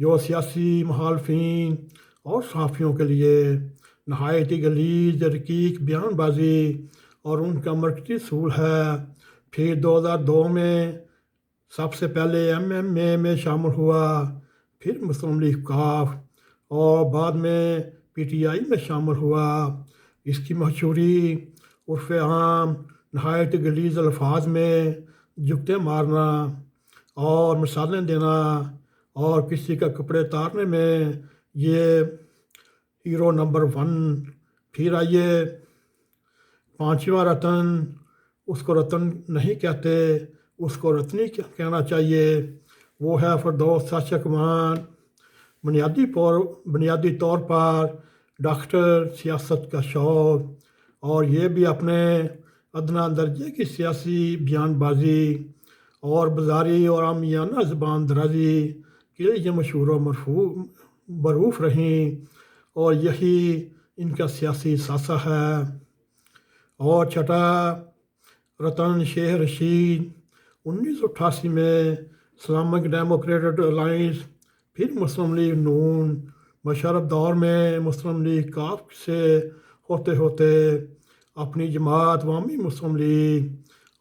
جو سیاسی مخالفین اور صحافیوں کے لیے نہایت ہی غلیظ رقیق بیان بازی اور ان کا مرکزی اصول ہے۔ پھر 2002 میں سب سے پہلے MMA میں شامل ہوا، پھر مسلم لیگ کاف اور بعد میں PTI میں شامل ہوا۔ اس کی مشہوری عرف عام نہایت غلیظ الفاظ میں جگتے مارنا اور مثالیں دینا اور کسی کا کپڑے اتارنے میں یہ ہیرو نمبر 1۔ پھر آئیے پانچواں رتن، اس کو رتن نہیں کہتے، اس کو رتنی کہنا چاہیے، وہ ہے فردوس شاہشکمان۔ بنیادی طور پر ڈاکٹر، سیاست کا شوق، اور یہ بھی اپنے ادنیٰ درجے کی سیاسی بیان بازی اور بازاری اور عامیانہ زبان درازی کے لیے مشہور و معروف رہیں، اور یہی ان کا سیاسی ثاثہ ہے۔ اور چھٹا رتن شیخ رشید، 1988 میں اسلامک ڈیموکریٹک الائنس، پھر مسلم لیگ نون، مشرف دور میں مسلم لیگ کاف سے ہوتے ہوتے اپنی جماعت عوامی مسلم لیگ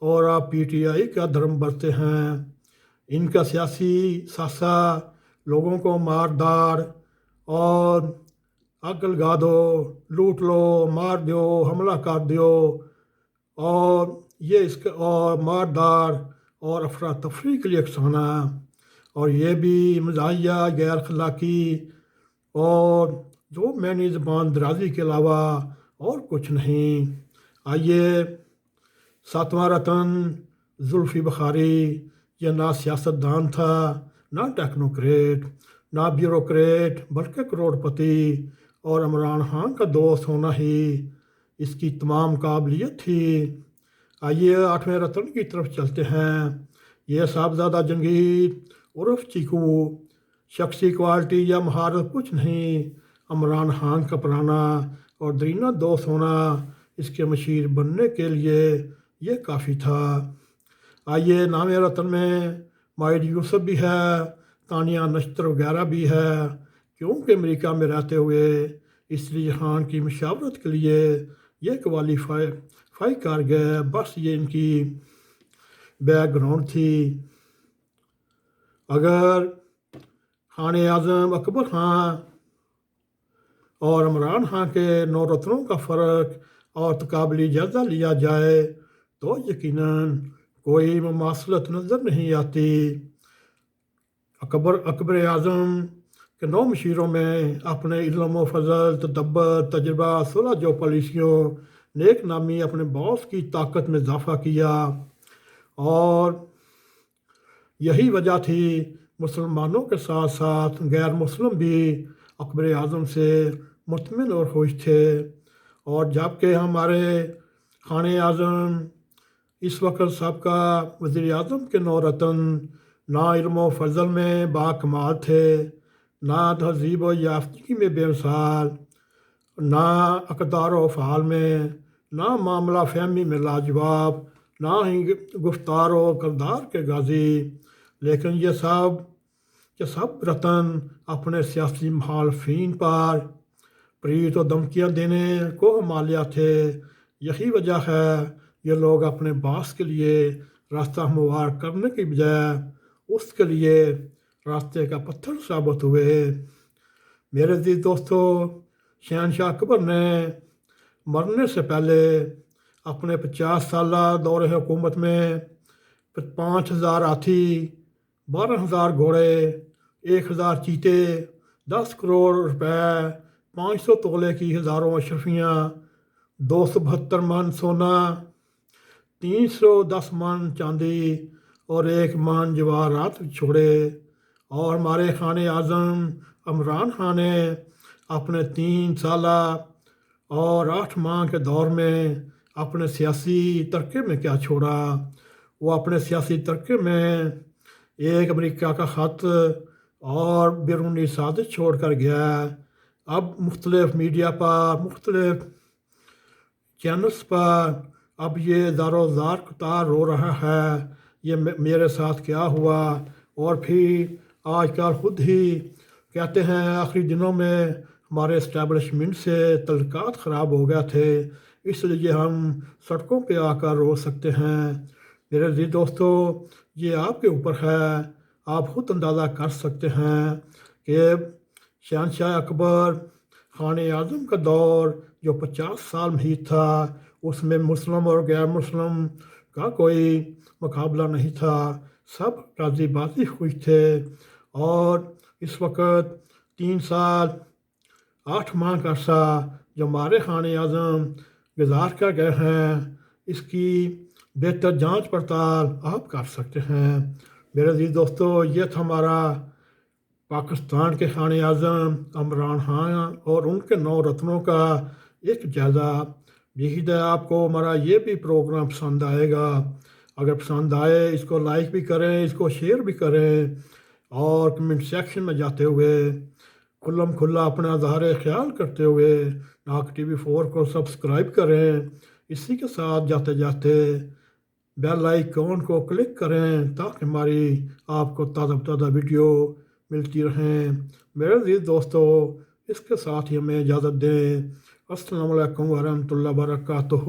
اور آپ PTI کا دھرم برتے ہیں۔ ان کا سیاسی ثاثہ لوگوں کو مار داڑ اور آگ لگا دو، لوٹ لو، مار دو، حملہ کر دو، اور یہ اس کا اور مار داڑ اور افراتفری کے لیے اکسانا، اور یہ بھی مزاحیہ، غیر اخلاقی اور جو معنی زبان درازی کے علاوہ اور کچھ نہیں۔ آئیے ساتواں رتن زلفی بخاری، یہ نہ سیاست دان تھا، نہ ٹیکنوکریٹ، نہ بیوروکریٹ، بلکہ کروڑ پتی اور عمران خان کا دوست ہونا ہی اس کی تمام قابلیت تھی۔ آئیے آٹھویں رتن کی طرف چلتے ہیں۔ یہ صاحبزادہ جنگیر عرف چیکو، شخصی کوالٹی یا مہارت کچھ نہیں، عمران خان کا پرانا اور دیرینہ دوست ہونا اس کے مشیر بننے کے لیے یہ کافی تھا۔ آئیے نام رتن میں مائد یوسف بھی ہے، تانیہ نشتر وغیرہ بھی ہے، کیونکہ امریکہ میں رہتے ہوئے اسری خان کی مشاورت کے لیے یہ کوالیفائی کر گئے۔ بس یہ ان کی بیک گراؤنڈ تھی۔ اگر خان اعظم اکبر خان اور عمران خان کے 9 رتنوں کا فرق اور تقابلی جائزہ لیا جائے تو یقیناً کوئی مماثلت نظر نہیں آتی۔ اکبر اعظم کے 9 مشیروں میں اپنے علم و فضل، تدبر، تجربہ، صلح جو پالیسیوں، نیک نامی، اپنے باس کی طاقت میں اضافہ کیا، اور یہی وجہ تھی مسلمانوں کے ساتھ ساتھ غیر مسلم بھی اکبر اعظم سے مطمئن اور خوش تھے۔ اور جبکہ ہمارے خان اعظم اس وقت سابقہ وزیر اعظم کے 9 رتن نہ علم و فضل میں باکمال تھے، نہ تہذیب و یافتگی میں بے مثال، نہ اقدار و افعال میں، نہ معاملہ فہمی میں لاجواب، نہ ہی گفتار و کردار کے غازی، لیکن یہ سب رتن اپنے سیاسی مخالفین پر پریت و دھمکیاں دینے کو ہمالیہ تھے۔ یہی وجہ ہے یہ لوگ اپنے باس کے لیے راستہ ہموار کرنے کی بجائے اس کے لیے راستے کا پتھر ثابت ہوئے۔ میرے عزیز دوستو، شہنشاہ اکبر نے مرنے سے پہلے اپنے 50 سالہ دور حکومت میں 5000 ہاتھی، 12000 گھوڑے، 1000 چیتے، 10 کروڑ روپے، 500 تولے کی ہزاروں اشرفیاں، 272 من سونا، 310 من چاندی اور 1 من جواہرات چھوڑے۔ اور ہمارے خان اعظم عمران خان نے اپنے 3 سالہ اور 8 ماہ کے دور میں اپنے سیاسی ترکے میں کیا چھوڑا؟ وہ اپنے سیاسی ترکے میں ایک امریکہ کا خط اور بیرونی سازش چھوڑ کر گیا۔ اب مختلف میڈیا پر، مختلف چینلز پر اب یہ زار و زار کتار رو رہا ہے، یہ میرے ساتھ کیا ہوا، اور پھر آج کل خود ہی کہتے ہیں آخری دنوں میں ہمارے اسٹیبلشمنٹ سے تعلقات خراب ہو گئے تھے، اس لیے ہم سڑکوں پہ آ کر رو سکتے ہیں۔ میرے عزیز دوستو، یہ آپ کے اوپر ہے، آپ خود اندازہ کر سکتے ہیں کہ شہنشاہ اکبر خان اعظم کا دور جو 50 سال میں ہی تھا، اس میں مسلم اور غیر مسلم کا کوئی مقابلہ نہیں تھا، سب راضی بازی خوش تھے۔ اور اس وقت 3 سال 8 ماہ کا عرصہ جو ہمارے خان اعظم گزار کر گئے ہیں، اس کی بہتر جانچ پڑتال آپ کر سکتے ہیں۔ میرے عزیز دوستو، یہ تھا ہمارا پاکستان کے خان اعظم عمران خان اور ان کے 9 رتنوں کا ایک جائزہ۔ امید ہے آپ کو ہمارا یہ بھی پروگرام پسند آئے گا۔ اگر پسند آئے اس کو لائک بھی کریں، اس کو شیئر بھی کریں، اور کمنٹ سیکشن میں جاتے ہوئے کھلم کھلا اپنا اظہار خیال کرتے ہوئے ناک ٹی وی 4 کو سبسکرائب کریں۔ اسی کے ساتھ جاتے جاتے بیل آئیکن کو کلک کریں تاکہ ہماری آپ کو تازہ ویڈیو ملتی رہیں۔ میرے عزیز دوستو، اس کے ساتھ ہی ہمیں اجازت دیں۔ السلام علیکم ورحمۃ اللہ وبرکاتہ۔